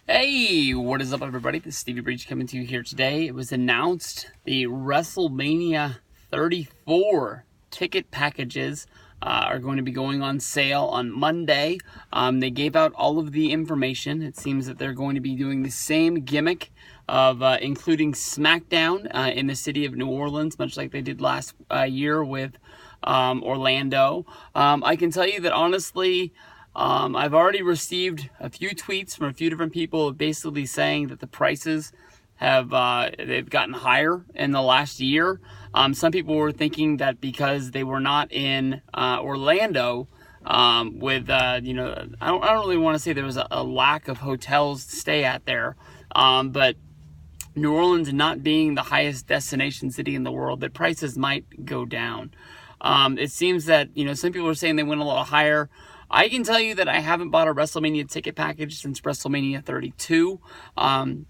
Hey, what is up, everybody? This is Stevie Breach coming to you here today. It was announced the Wrestlemania 34 ticket packages are going to be going on sale on Monday. They gave out all of the information. It seems that they're going to be doing the same gimmick of including SmackDown in the city of New Orleans, much like they did last year with Orlando. I can tell you that honestly, I've already received a few tweets from a few different people basically saying that the prices have they've gotten higher in the last year. Some people were thinking that because they were not in Orlando with I don't really want to say there was a lack of hotels to stay at there, but New Orleans not being the highest destination city in the world, that prices might go down. It seems that some people are saying they went a little higher. I can tell you that I haven't bought a WrestleMania ticket package since WrestleMania 32. And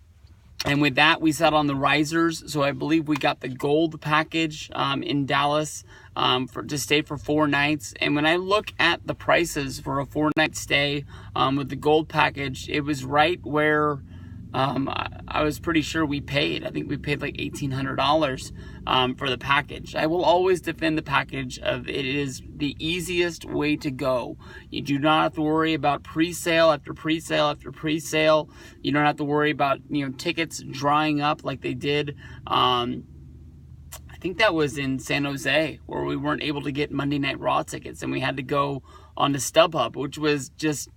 with that, we sat on the risers. So I believe we got the gold package in Dallas to stay for 4 nights. And when I look at the prices for a 4-night stay with the gold package, it was right where I was pretty sure we paid. I think we paid like $1,800 for the package. I will always defend the package of it is the easiest way to go. You do not have to worry about pre-sale after pre-sale after pre-sale. You don't have to worry about tickets drying up like they did. I think that was in San Jose where we weren't able to get Monday Night Raw tickets and we had to go on to StubHub, which was just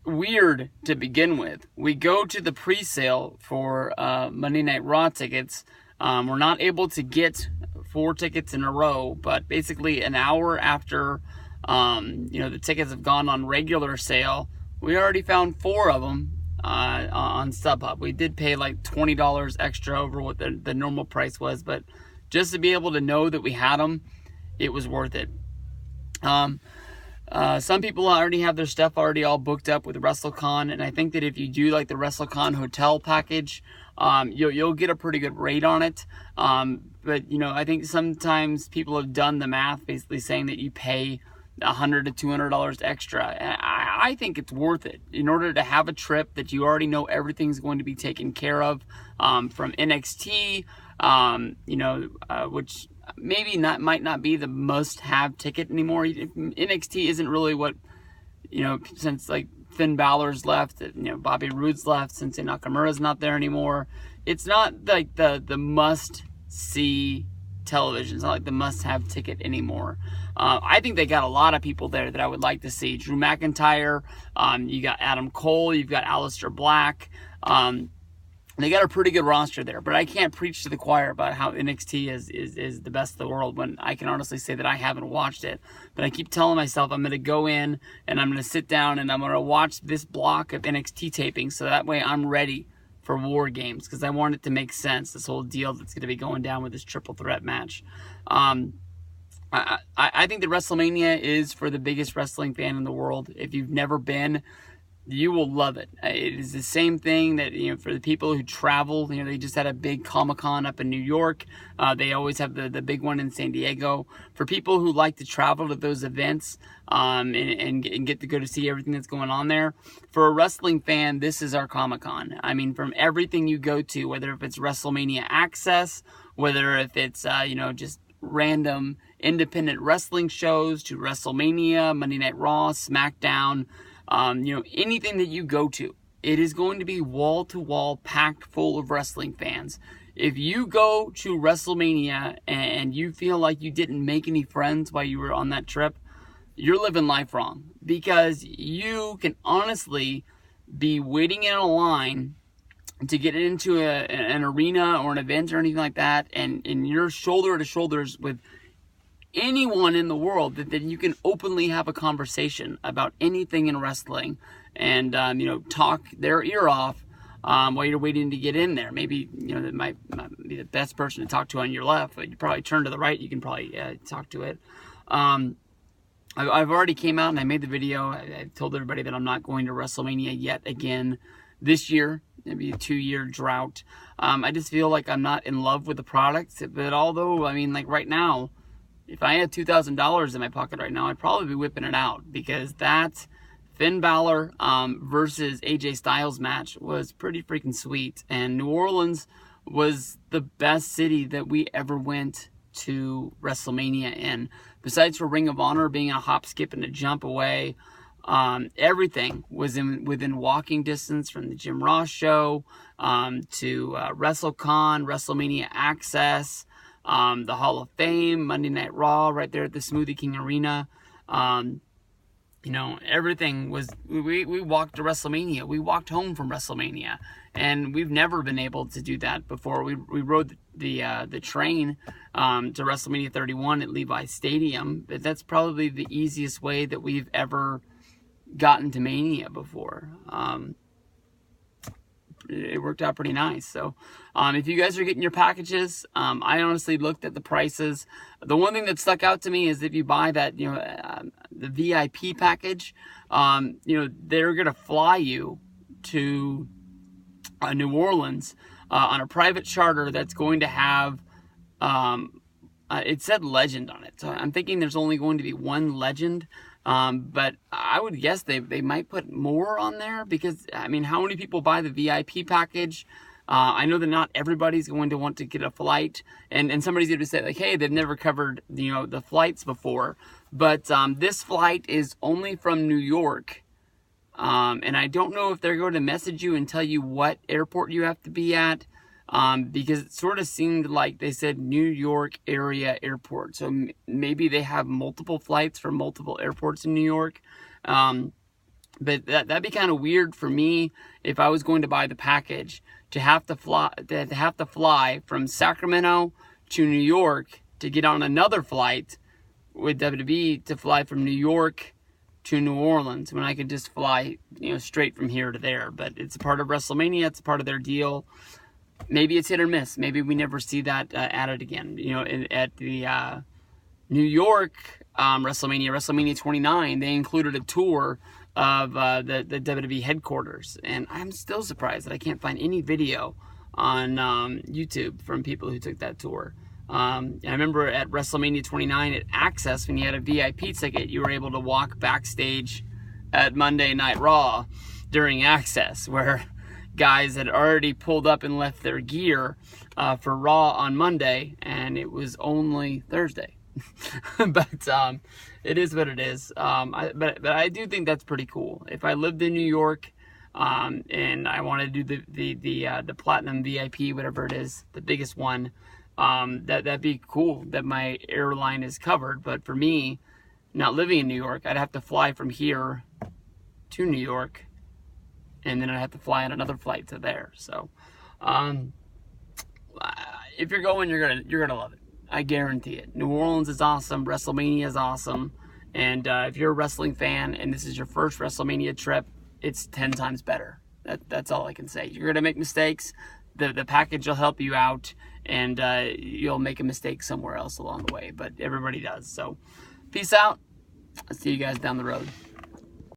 weird to begin with. We go to the pre-sale for Monday Night Raw tickets. We're not able to get 4 tickets in a row, but basically an hour after the tickets have gone on regular sale, we already found 4 of them on StubHub. We did pay like $20 extra over what the normal price was, but just to be able to know that we had them, it was worth it. Some people already have their stuff already all booked up with WrestleCon, and I think that if you do like the WrestleCon hotel package, you'll get a pretty good rate on it. But I think sometimes people have done the math, basically saying that you pay $100 to $200 extra. And I think it's worth it in order to have a trip that you already know everything's going to be taken care of from NXT, which might not be the must-have ticket anymore. NXT isn't really what, since like Finn Balor's left, Bobby Roode's left, since Nakamura's not there anymore. It's not like the must-see television. It's not like the must-have ticket anymore. I think they got a lot of people there that I would like to see. Drew McIntyre, you got Adam Cole, you've got Aleister Black. They got a pretty good roster there, but I can't preach to the choir about how NXT is the best in the world when I can honestly say that I haven't watched it. But I keep telling myself I'm going to go in and I'm going to sit down and I'm going to watch this block of NXT taping so that way I'm ready for War Games because I want it to make sense, this whole deal that's going to be going down with this triple threat match. I think that WrestleMania is for the biggest wrestling fan in the world. If you've never been, you will love it. It is the same thing that, for the people who travel, they just had a big Comic-Con up in New York. They always have the big one in San Diego. For people who like to travel to those events and get to go to see everything that's going on there, for a wrestling fan, this is our Comic-Con. I mean, from everything you go to, whether if it's WrestleMania Access, whether if it's, just random independent wrestling shows to WrestleMania, Monday Night Raw, SmackDown, anything that you go to, it is going to be wall-to-wall packed full of wrestling fans. If you go to WrestleMania and you feel like you didn't make any friends while you were on that trip, you're living life wrong. Because you can honestly be waiting in a line to get into an arena or an event or anything like that, and you're shoulder to shoulders with anyone in the world that you can openly have a conversation about anything in wrestling and talk their ear off while you're waiting to get in there. Maybe that might not be the best person to talk to on your left, but you probably turn to the right, you can probably talk to it. I've already came out and I made the video. I told everybody that I'm not going to WrestleMania yet again this year. Maybe a 2-year drought. I just feel like I'm not in love with the product, but although right now, if I had $2,000 in my pocket right now, I'd probably be whipping it out because that Finn Balor versus AJ Styles match was pretty freaking sweet. And New Orleans was the best city that we ever went to WrestleMania in. Besides for Ring of Honor being a hop, skip, and a jump away, everything was within walking distance, from the Jim Ross show to WrestleCon, WrestleMania Access, the Hall of Fame, Monday Night Raw, right there at the Smoothie King Arena. You know, everything was, we walked to WrestleMania. We walked home from WrestleMania. And we've never been able to do that before. We rode the train to WrestleMania 31 at Levi's Stadium. But that's probably the easiest way that we've ever gotten to Mania before. It worked out pretty nice. So if you guys are getting your packages, I honestly looked at the prices. The one thing that stuck out to me is if you buy that, you know, the VIP package, you know, they're gonna fly you to New Orleans on a private charter that's going to have it said legend on it, so I'm thinking there's only going to be one legend. But I would guess they might put more on there, because, I mean, how many people buy the VIP package? I know that not everybody's going to want to get a flight, and somebody's going to say, like, hey, they've never covered, you know, the flights before. But this flight is only from New York, and I don't know if they're going to message you and tell you what airport you have to be at. Because it sort of seemed like they said New York area airport. So maybe they have multiple flights from multiple airports in New York. But that'd be kind of weird for me if I was going to buy the package to have to fly from Sacramento to New York to get on another flight with WWE to fly from New York to New Orleans, when I could just fly, you know, straight from here to there. But it's a part of WrestleMania. It's a part of their deal. Maybe it's hit or miss. Maybe we never see that added again. You know, at the New York WrestleMania 29, they included a tour of the WWE headquarters. And I'm still surprised that I can't find any video on YouTube from people who took that tour. And I remember at WrestleMania 29 at Access, when you had a VIP ticket, you were able to walk backstage at Monday Night Raw during Access, where guys had already pulled up and left their gear for Raw on Monday, and it was only Thursday. But it is what it is. But I do think that's pretty cool. If I lived in New York and I want to do the Platinum VIP, whatever it is, the biggest one, that'd be cool that my airline is covered. But for me, not living in New York, I'd have to fly from here to New York, and then I have to fly on another flight to there. So, if you're going, you're gonna love it. I guarantee it. New Orleans is awesome. WrestleMania is awesome. And if you're a wrestling fan and this is your first WrestleMania trip, it's 10 times better. That's all I can say. You're gonna make mistakes. The package will help you out, and you'll make a mistake somewhere else along the way. But everybody does. So, peace out. I'll see you guys down the road.